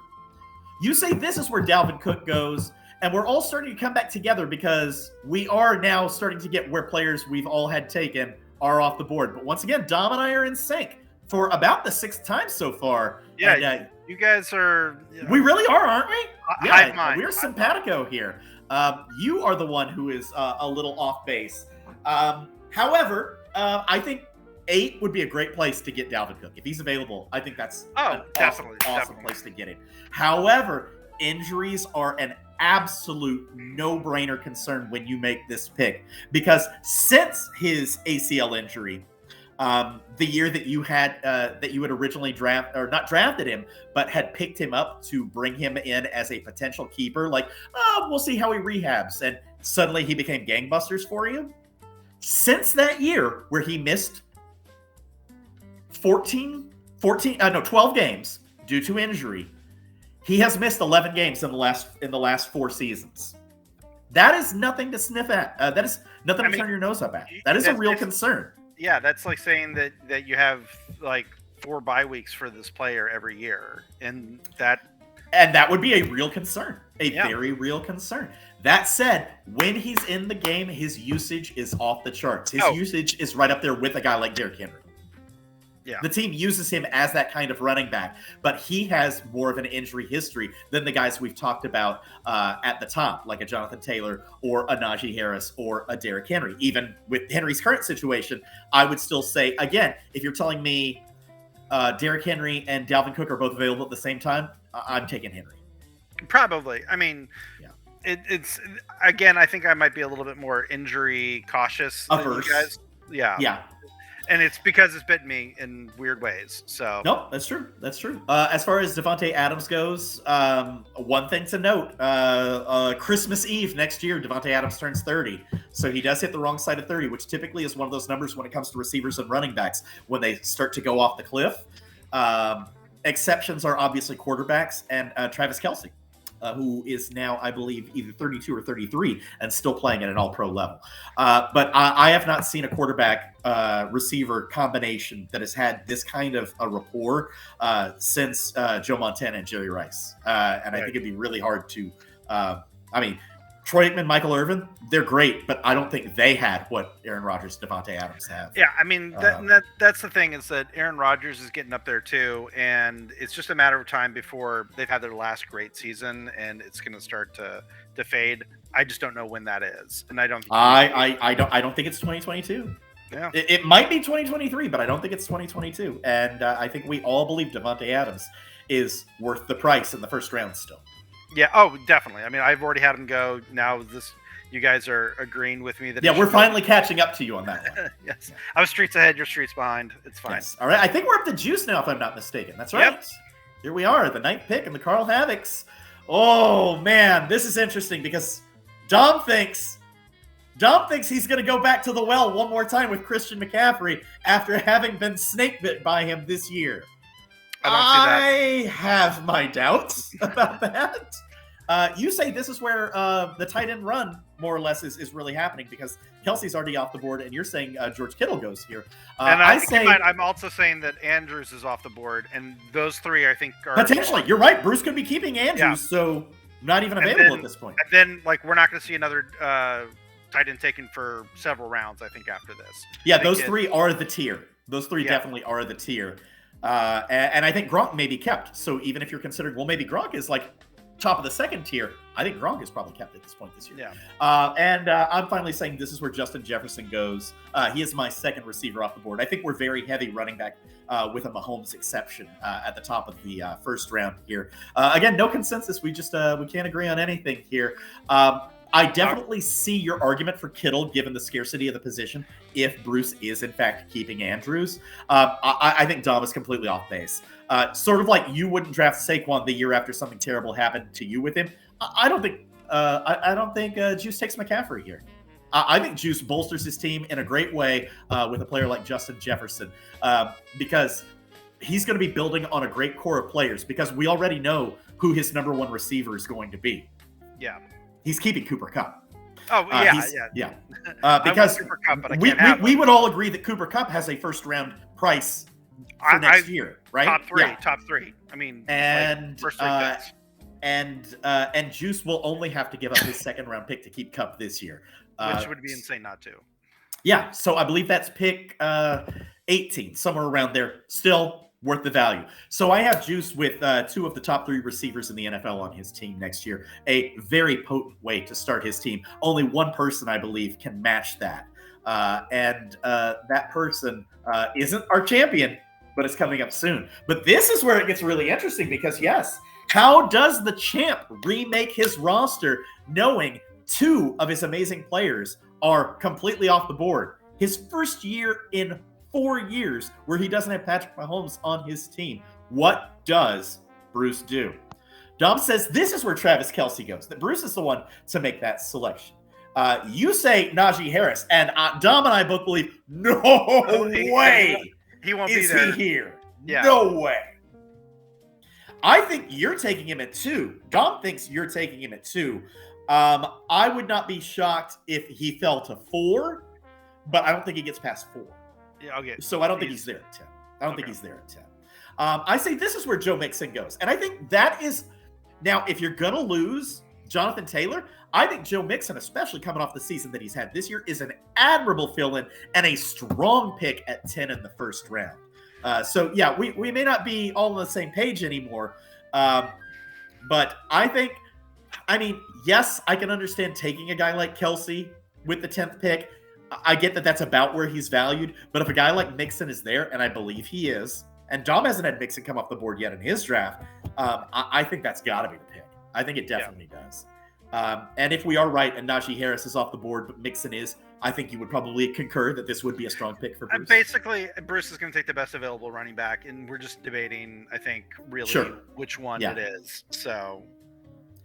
You say this is where Dalvin Cook goes, and we're all starting to come back together because we are now starting to get where players we've all had taken are off the board. But once again, Dom and I are in sync for about the 6th time so far. Yeah, and, you guys are... We really are, aren't we? Yeah, we're simpatico here. You are the one who is a little off base. However, I think 8 would be a great place to get Dalvin Cook. If he's available, I think that's definitely awesome place to get him. However, injuries are an absolute no-brainer concern when you make this pick, because since his ACL injury, the year that you had originally not drafted him, but had picked him up to bring him in as a potential keeper, like, we'll see how he rehabs, and suddenly he became gangbusters for you. Since that year where he missed 12 games due to injury, he has missed 11 games in the last 4 seasons. That is nothing to sniff at. That is nothing to turn your nose up at. That is a real concern. Yeah, that's like saying that you have like 4 bye weeks for this player every year, and that would be a real concern, very real concern. That said, when he's in the game, his usage is off the charts. His usage is right up there with a guy like Derrick Henry. Yeah. The team uses him as that kind of running back, but he has more of an injury history than the guys we've talked about at the top, like a Jonathan Taylor or a Najee Harris or a Derrick Henry. Even with Henry's current situation, I would still say, again, if you're telling me Derrick Henry and Dalvin Cook are both available at the same time, I'm taking Henry. Probably. I mean, it's again, I think I might be a little bit more injury cautious than you guys. Yeah. And it's because it's bitten me in weird ways. So No, that's true. That's true. As far as Devontae Adams goes, one thing to note: Christmas Eve next year, Devontae Adams turns 30, so he does hit the wrong side of 30, which typically is one of those numbers when it comes to receivers and running backs when they start to go off the cliff. Exceptions are obviously quarterbacks and Travis Kelce. Who is now, I believe, either 32 or 33 and still playing at an all-pro level. But I have not seen a quarterback-receiver combination that has had this kind of a rapport since Joe Montana and Jerry Rice. And I think it'd be really hard to Troy Aikman, Michael Irvin, they're great, but I don't think they had what Aaron Rodgers, Devontae Adams have. Yeah, I mean, that's the thing is that Aaron Rodgers is getting up there too, and it's just a matter of time before they've had their last great season, and it's going to start to fade. I just don't know when that is, and I don't. I don't think it's 2022. Yeah, it might be 2023, but I don't think it's 2022. And I think we all believe Devontae Adams is worth the price in the first round still. Yeah. Oh, definitely. I mean, I've already had him go. Now you guys are agreeing with me that. Yeah, we're finally catching up to you on that one. Yes, I was streets ahead. You're streets behind. It's fine. Yes. All right. I think we're up to Juice now, if I'm not mistaken. That's right. Yep. Here we are, the ninth pick in the Carl Havocs. Oh man, this is interesting because Dom thinks he's going to go back to the well one more time with Christian McCaffrey after having been snake bit by him this year. I have my doubts about that. You say this is where the tight end run, more or less, is really happening because Kelsey's already off the board, and you're saying George Kittle goes here. And I'm also saying that Andrews is off the board, and those three I think are potentially. You're right. Bruce could be keeping Andrews, so not even available at this point. And then, we're not going to see another tight end taken for several rounds. I think after this. Yeah, those three are the tier. Those three definitely are the tier. And I think Gronk may be kept. So even if you're considering, well, maybe Gronk is top of the second tier, I think Gronk is probably kept at this point this year. Yeah. And I'm finally saying this is where Justin Jefferson goes. He is my second receiver off the board. I think we're very heavy running back with a Mahomes exception at the top of the first round here. Again, no consensus. We just we can't agree on anything here. I definitely see your argument for Kittle given the scarcity of the position if Bruce is in fact keeping Andrews. I think Dom is completely off base. Sort of like you wouldn't draft Saquon the year after something terrible happened to you with him. I don't think Juice takes McCaffrey here. I think Juice bolsters his team in a great way with a player like Justin Jefferson because he's going to be building on a great core of players because we already know who his number one receiver is going to be. Yeah. He's keeping Cooper Kupp. Oh, yeah. Because Cooper Kupp, but we would all agree that Cooper Kupp has a first round price for next year, right? Top three. I mean, and first three picks. And Juice will only have to give up his second round pick to keep Kupp this year, which would be insane not to. Yeah, so I believe that's pick 18, somewhere around there. Still worth the value. So I have Juice with two of the top three receivers in the NFL on his team next year. A very potent way to start his team. Only one person, I believe, can match that. And that person isn't our champion, but it's coming up soon. But this is where it gets really interesting because, yes, how does the champ remake his roster knowing two of his amazing players are completely off the board? His first year in 4 years where he doesn't have Patrick Mahomes on his team. What does Bruce do? Dom says this is where Travis Kelce goes, that Bruce is the one to make that selection. You say Najee Harris, and Dom and I both believe, no way he won't be there. Is he here? Yeah. No way. I think you're taking him at 2. Dom thinks you're taking him at 2. I would not be shocked if he fell to 4, but I don't think he gets past 4. Yeah, okay. So I don't think he's there at 10. I don't think he's there at 10. I say this is where Joe Mixon goes. And I think that is now, if you're going to lose Jonathan Taylor, I think Joe Mixon, especially coming off the season that he's had this year, is an admirable fill-in and a strong pick at 10 in the first round. So yeah, we may not be all on the same page anymore. But I mean, yes, I can understand taking a guy like Kelce with the 10th pick. I get that that's about where he's valued, but if a guy like Mixon is there, and I believe he is, and Dom hasn't had Mixon come off the board yet in his draft, I think that's got to be the pick. I think it definitely does. And if we are right and Najee Harris is off the board, but Mixon is, I think you would probably concur that this would be a strong pick for Bruce. Basically, Bruce is going to take the best available running back, and we're just debating, I think, really which one it is. So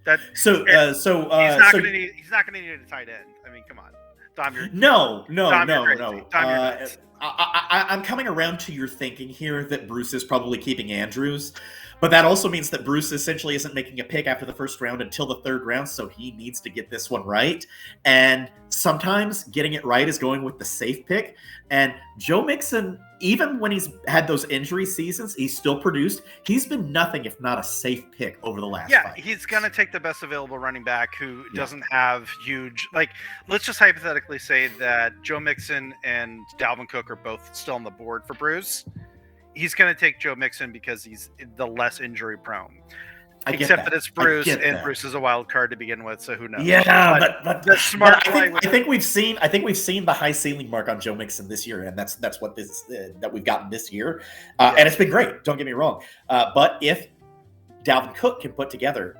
he's not going to need a tight end. I mean, come on, Dom. No. Dom, I'm coming around to your thinking here that Bruce is probably keeping Andrews, but that also means that Bruce essentially isn't making a pick after the first round until the third round, so he needs to get this one right. And sometimes getting it right is going with the safe pick. And Joe Mixon, even when he's had those injury seasons, he's still produced. He's been nothing if not a safe pick over the last 5 years. He's going to take the best available running back who doesn't have huge, like, let's just hypothetically say that Joe Mixon and Dalvin Cook are both still on the board for Bruce. He's going to take Joe Mixon because he's the less injury prone. Except that it's Bruce, and Bruce is a wild card to begin with, so who knows? Yeah, but the smart. I think we've seen the high ceiling mark on Joe Mixon this year, and that's what this that we've gotten this year, and it's been great. Don't get me wrong, but if Dalvin Cook can put together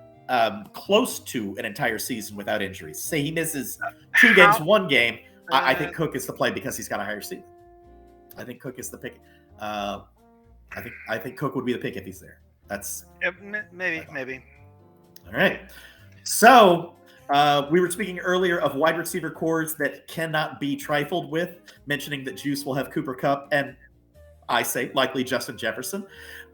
close to an entire season without injuries, say he misses 2 games, 1 game, I think Cook is the play because he's got a higher ceiling. I think Cook is the pick. I think Cook would be the pick if he's there. That's maybe. All right. So we were speaking earlier of wide receiver cores that cannot be trifled with, mentioning that Juice will have Cooper Kupp and I say likely Justin Jefferson.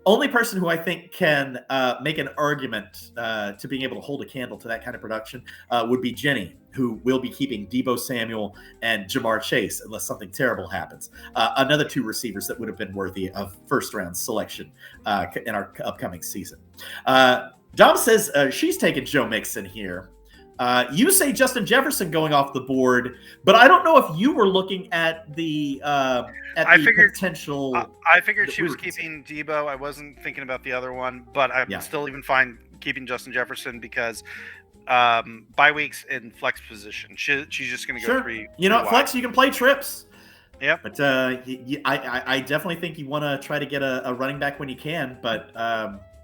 Only person who I think can make an argument to being able to hold a candle to that kind of production would be Jenny, who will be keeping Deebo Samuel and Jamar Chase unless something terrible happens. Another 2 receivers that would have been worthy of first-round selection in our upcoming season. Dom says she's taking Joe Mixon here. You say Justin Jefferson going off the board, but I don't know if you were looking at the potential. I figured she was keeping Deebo. I wasn't thinking about the other one, but I'm still even fine keeping Justin Jefferson because bye weeks in flex position. She's just going to go 3. You know, flex you can play trips. Yeah, but I definitely think you want to try to get a running back when you can, but.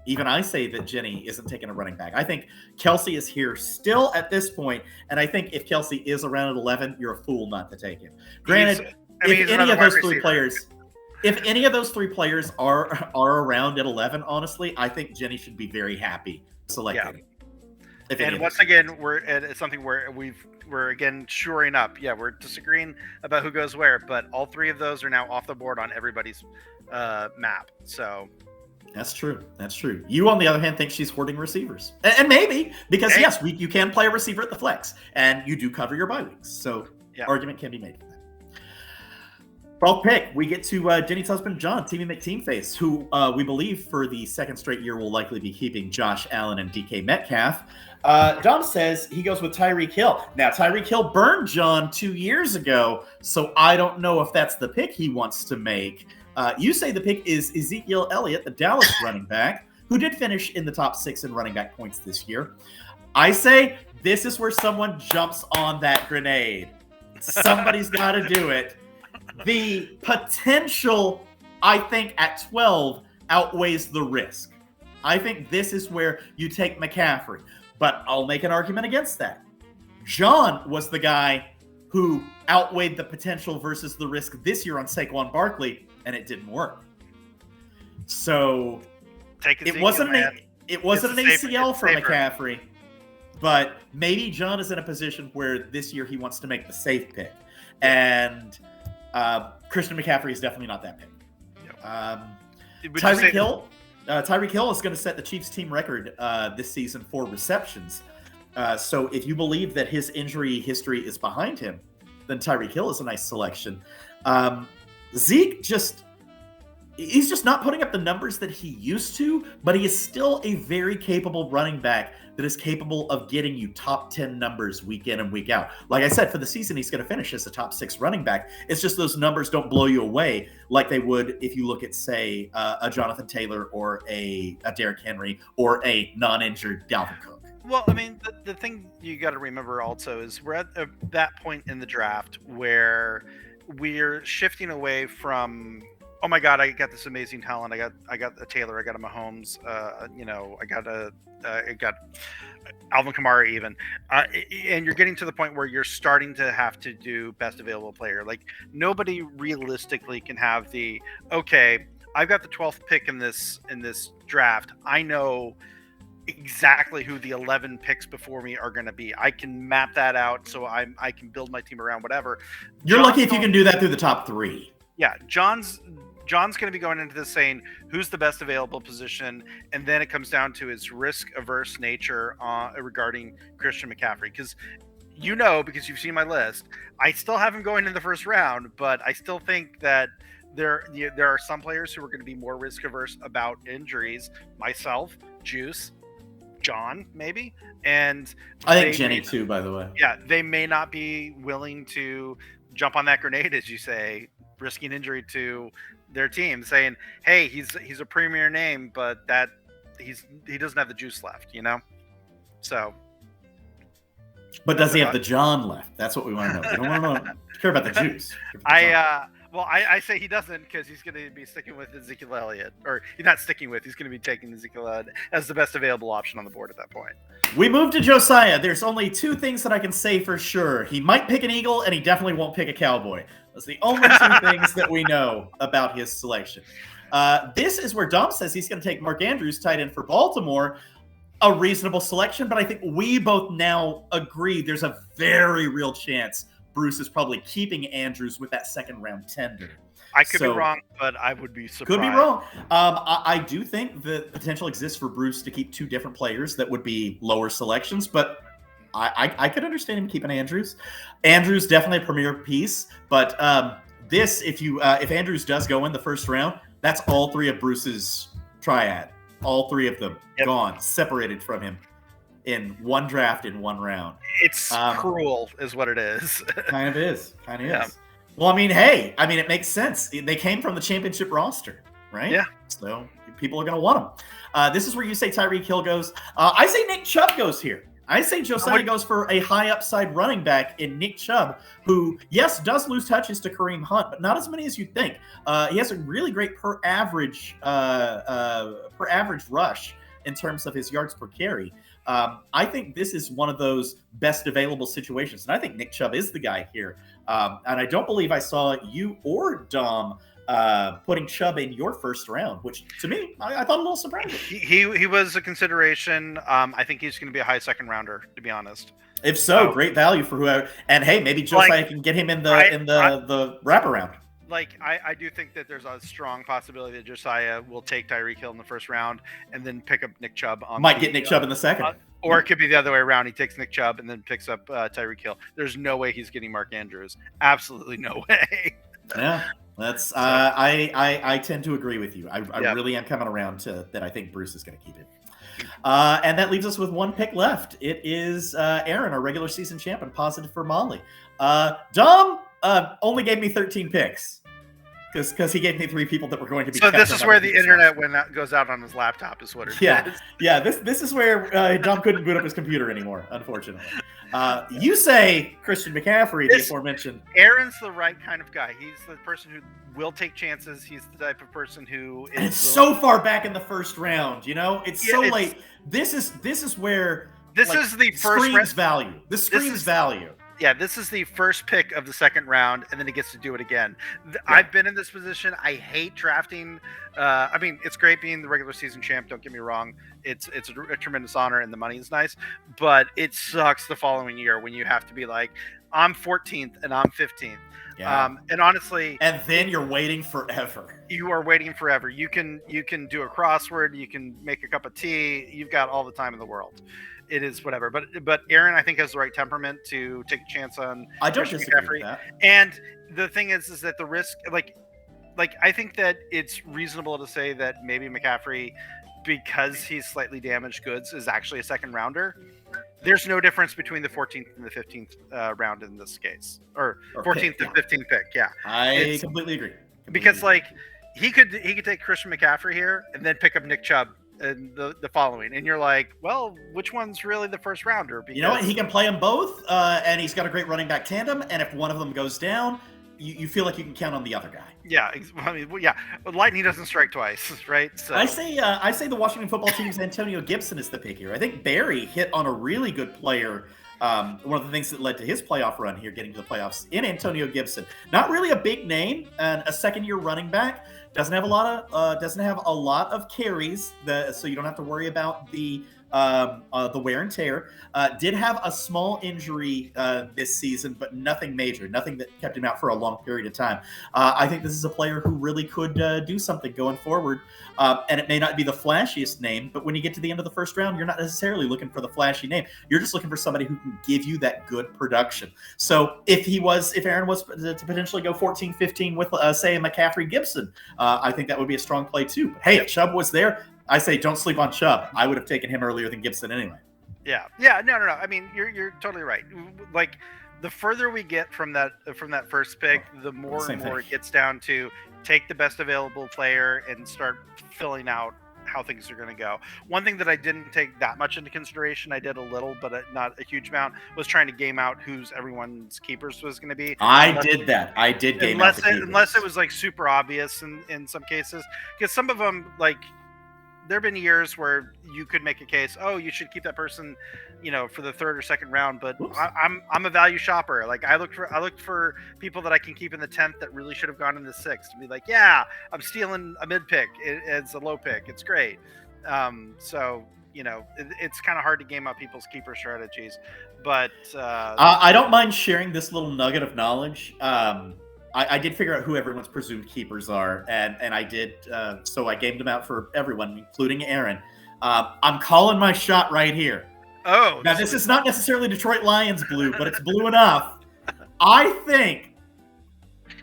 Even I say that Jenny isn't taking a running back. I think Kelsey is here still at this point, and I think if Kelsey is around at 11, you're a fool not to take him. Granted, if any of those 3 players are around at 11, honestly, I think Jenny should be very happy selecting. Yeah. And once again, it's something where we're again shoring up. Yeah, we're disagreeing about who goes where, but all 3 of those are now off the board on everybody's map. So. That's true. You, on the other hand, think she's hoarding receivers. And maybe, because, yes, you can play a receiver at the flex, and you do cover your bye weeks. So, argument can be made for that. 12th pick, we get to Jenny's husband, John, Teamy McTeamface, who we believe for the second straight year will likely be keeping Josh Allen and DK Metcalf. Dom says he goes with Tyreek Hill. Now, Tyreek Hill burned John 2 years ago, so I don't know if that's the pick he wants to make. You say the pick is Ezekiel Elliott, the Dallas running back, who did finish in the top 6 in running back points this year. I say this is where someone jumps on that grenade. Somebody's got to do it. The potential, I think, at 12 outweighs the risk. I think this is where you take McCaffrey, but I'll make an argument against that. John was the guy who outweighed the potential versus the risk this year on Saquon Barkley, and it didn't work. So it wasn't an ACL for McCaffrey, but maybe John is in a position where this year he wants to make the safe pick, and Christian McCaffrey is definitely not that pick. Tyreek Hill is going to set the Chiefs team record this season for receptions. So if you believe that his injury history is behind him, then Tyreek Hill is a nice selection. Zeke he's just not putting up the numbers that he used to, but he is still a very capable running back that is capable of getting you top 10 numbers week in and week out. Like I said, for the season, he's going to finish as a top 6 running back. It's just those numbers don't blow you away like they would if you look at, say, a Jonathan Taylor or a Derrick Henry or a non-injured Dalvin Cook. Well, I mean, the thing you got to remember also is we're at that point in the draft where we're shifting away from oh my God, I got this amazing talent. I got a Taylor. I got a Mahomes. I got Alvin Kamara even, and you're getting to the point where you're starting to have to do best available player. Like nobody realistically can have the okay. I've got the 12th pick in this draft. I know exactly who the 11 picks before me are going to be. I can map that out so I can build my team around whatever. You're lucky if you can do that through the top 3. Yeah, John's going to be going into this saying who's the best available position, and then it comes down to his risk-averse nature regarding Christian McCaffrey. Because because you've seen my list, I still have him going in the first round, but I still think that there are some players who are going to be more risk-averse about injuries. Myself, Juice, John, maybe, and I think Jenny too. By the way, yeah, they may not be willing to jump on that grenade, as you say, risking injury to their team, saying, "Hey, he's a premier name, but he doesn't have the juice left," So, but does he have the John left? That's what we want to know. We don't want to care about the juice. I say he doesn't because he's going to be sticking with Ezekiel Elliott, or he's not sticking with. He's going to be taking Ezekiel Elliott as the best available option on the board at that point. We move to Josiah. There's only 2 things that I can say for sure. He might pick an Eagle, and he definitely won't pick a Cowboy. That's the only 2 things that we know about his selection. This is where Dom says he's going to take Mark Andrews, tight end for Baltimore. A reasonable selection, but I think we both now agree there's a very real chance Bruce is probably keeping Andrews with that second-round tender. I could be wrong, but I would be surprised. Could be wrong. I do think the potential exists for Bruce to keep 2 different players that would be lower selections, but I could understand him keeping Andrews. Andrews definitely a premier piece, but if Andrews does go in the first round, that's all 3 of Bruce's triad. All 3 of them gone, separated from him in one draft in one round. It's cruel, is what it is. Kind of is. Well, it makes sense. They came from the championship roster, right? Yeah. So people are going to want them. This is where you say Tyreek Hill goes. I say Nick Chubb goes here. I say Josiah goes for a high upside running back in Nick Chubb, who, yes, does lose touches to Kareem Hunt, but not as many as you'd think. He has a really great per average rush in terms of his yards per carry. I think this is one of those best available situations, and I think Nick Chubb is the guy here. And I don't believe I saw you or Dom putting Chubb in your first round, which to me, I thought a little surprising. He was a consideration. I think he's going to be a high second rounder, to be honest. If so, great value for whoever. And hey, maybe Josiah can get him in the wraparound. I do think that there's a strong possibility that Josiah will take Tyreek Hill in the first round and then pick up Nick Chubb. Get Nick Chubb in the second. Or it could be the other way around. He takes Nick Chubb and then picks up Tyreek Hill. There's no way he's getting Mark Andrews. Absolutely no way. Yeah, that's I tend to agree with you. I really am coming around to that. I think Bruce is going to keep it. And that leaves us with 1 pick left. It is Aaron, our regular season champ, and positive for Molly. Dom only gave me 13 picks. Because he gave me 3 people that were going to be. So this is where the internet goes out on his laptop, is what it is. Yeah. This is where Dom couldn't boot up his computer anymore, unfortunately. You say Christian McCaffrey, the aforementioned. Aaron's the right kind of guy. He's the person who will take chances. He's the type of person who is. And it's so far back in the first round. It's so late. This is where this is the first screams value. This screams value. Yeah, this is the first pick of the second round, and then he gets to do it again. I've been in this position. I hate drafting. It's great being the regular season champ. Don't get me wrong. It's a tremendous honor, and the money is nice. But it sucks the following year when you have to be like, I'm 14th and I'm 15th. Yeah. And honestly, and then you're waiting forever. You are waiting forever. You can do a crossword. You can make a cup of tea. You've got all the time in the world. It is whatever, but Aaron, I think, has the right temperament to take a chance on. I don't disagree with that. And the thing is that the risk, I think that it's reasonable to say that maybe McCaffrey, because he's slightly damaged goods, is actually a second rounder. There's no difference between the 14th and the 15th round in this case, or 14th to 15th pick. Yeah, I completely agree. Because he could take Christian McCaffrey here and then pick up Nick Chubb and the following, and you're like, well, which one's really the first rounder? Because you know what? He can play them both, and he's got a great running back tandem. And if one of them goes down, you feel like you can count on the other guy. Yeah, I mean, well, yeah. Lightning doesn't strike twice, right? So I say the Washington football team's Antonio Gibson is the pick here. I think Barry hit on a really good player. One of the things that led to his playoff run here, getting to the playoffs, in Antonio Gibson. Not really a big name, and a second-year running back. Doesn't have a lot of carries, so you don't have to worry about the wear and tear. Did have a small injury this season, but nothing major, nothing that kept him out for a long period of time. I think this is a player who really could do something going forward. And it may not be the flashiest name, but when you get to the end of the first round, you're not necessarily looking for the flashy name. You're just looking for somebody who can give you that good production. So if Aaron was to potentially go 14-15 with, say, a McCaffrey Gibson, I think that would be a strong play too. But hey, if Chubb was there, I say don't sleep on Chubb. I would have taken him earlier than Gibson anyway. Yeah. No. I mean, you're totally right. Like, the further we get from that first pick, the more and more it gets down to take the best available player and start filling out how things are going to go. One thing that I didn't take that much into consideration, I did a little, but not a huge amount, was trying to game out who's everyone's keepers was going to be. I did game out the keepers. Unless it was like super obvious in some cases, because some of them, like, there have been years where you could make a case, oh, you should keep that person, for the third or second round. But I'm a value shopper. Like, I look for people that I can keep in the 10th that really should have gone in the 6th, to be like, yeah, I'm stealing a mid pick. It's a low pick. It's great. So it's kind of hard to game out people's keeper strategies. But I don't mind sharing this little nugget of knowledge. I did figure out who everyone's presumed keepers are, and I did. So I gamed them out for everyone, including Aaron. I'm calling my shot right here. Oh, now this is not necessarily Detroit Lions blue, but it's blue enough. I think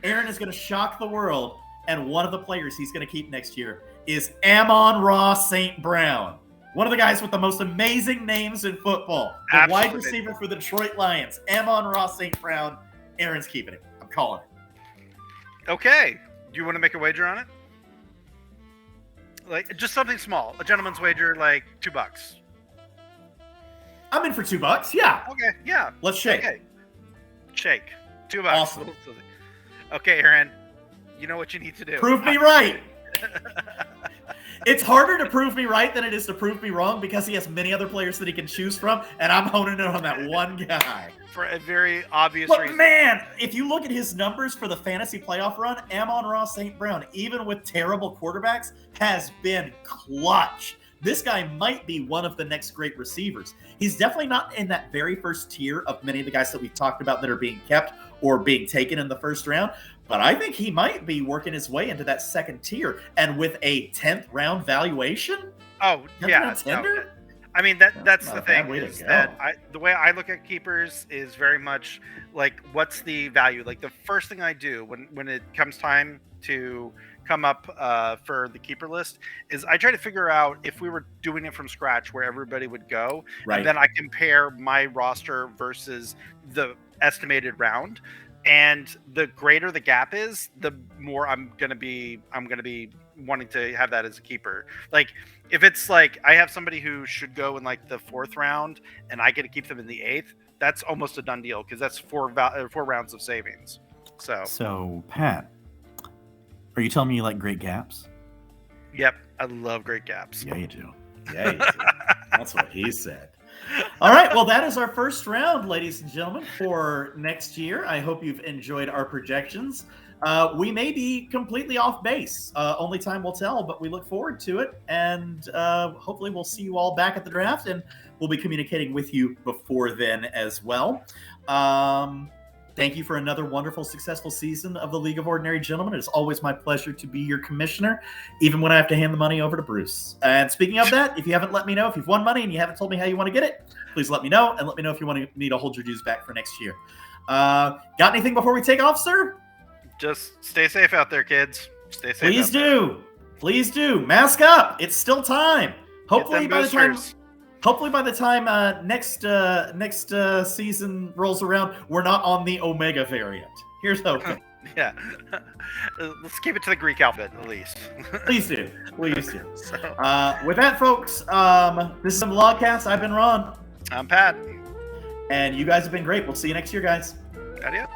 Aaron is going to shock the world, and one of the players he's going to keep next year is Amon-Ra St. Brown. One of the guys with the most amazing names in football. The Absolutely. wide receiver for the Detroit Lions. Amon-Ra St. Brown. Aaron's keeping it. I'm calling it. Okay. Do you want to make a wager on it? Like, just something small. A gentleman's wager, like $2. I'm in for $2. Yeah. Okay. Yeah. Let's shake. Okay. Shake. $2. Awesome. Okay, Aaron. You know what you need to do. Prove me right. It's harder to prove me right than it is to prove me wrong because he has many other players that he can choose from, and I'm honing in on that one guy. For a very obvious But reason. man, if you look at his numbers for the fantasy playoff run, Amon-Ra St. Brown, even with terrible quarterbacks, has been clutch. This guy might be one of the next great receivers. He's definitely not in that very first tier of many of the guys that we talked about that are being kept or being taken in the first round. But I think he might be working his way into that second tier. And with a 10th round valuation? Oh, yeah. No, I mean, that's the thing. Is that the way I look at keepers is very much like, what's the value? Like, the first thing I do when it comes time to come up for the keeper list is I try to figure out if we were doing it from scratch where everybody would go. Right. And then I compare my roster versus the estimated round. And the greater the gap is, the more I'm gonna be wanting to have that as a keeper. Like, if it's like I have somebody who should go in like the 4th round and I get to keep them in the 8th, that's almost a done deal because that's 4 rounds of savings. So Pat, are you telling me you like great gaps? Yep, I love great gaps. Yeah, you do. Yeah, you do. That's what he said. All right, well, that is our first round, ladies and gentlemen, for next year. I hope you've enjoyed our projections. We may be completely off base. Only time will tell, but we look forward to it. And hopefully we'll see you all back at the draft, and we'll be communicating with you before then as well. Thank you for another wonderful, successful season of the League of Ordinary Gentlemen. It is always my pleasure to be your commissioner, even when I have to hand the money over to Bruce. And speaking of that, if you haven't let me know, if you've won money and you haven't told me how you want to get it, please let me know, and let me know if you want me to hold your dues back for next year. Got anything before we take off, sir? Just stay safe out there, kids. Stay safe. Please do. Please do. Mask up. It's still time. Hopefully by the time next season rolls around, we're not on the Omega variant. Here's hoping. Yeah. Let's keep it to the Greek alphabet, at least. Please do. Please do. With that, folks, this is the LOGCast. I've been Ron. I'm Pat. And you guys have been great. We'll see you next year, guys. Adios.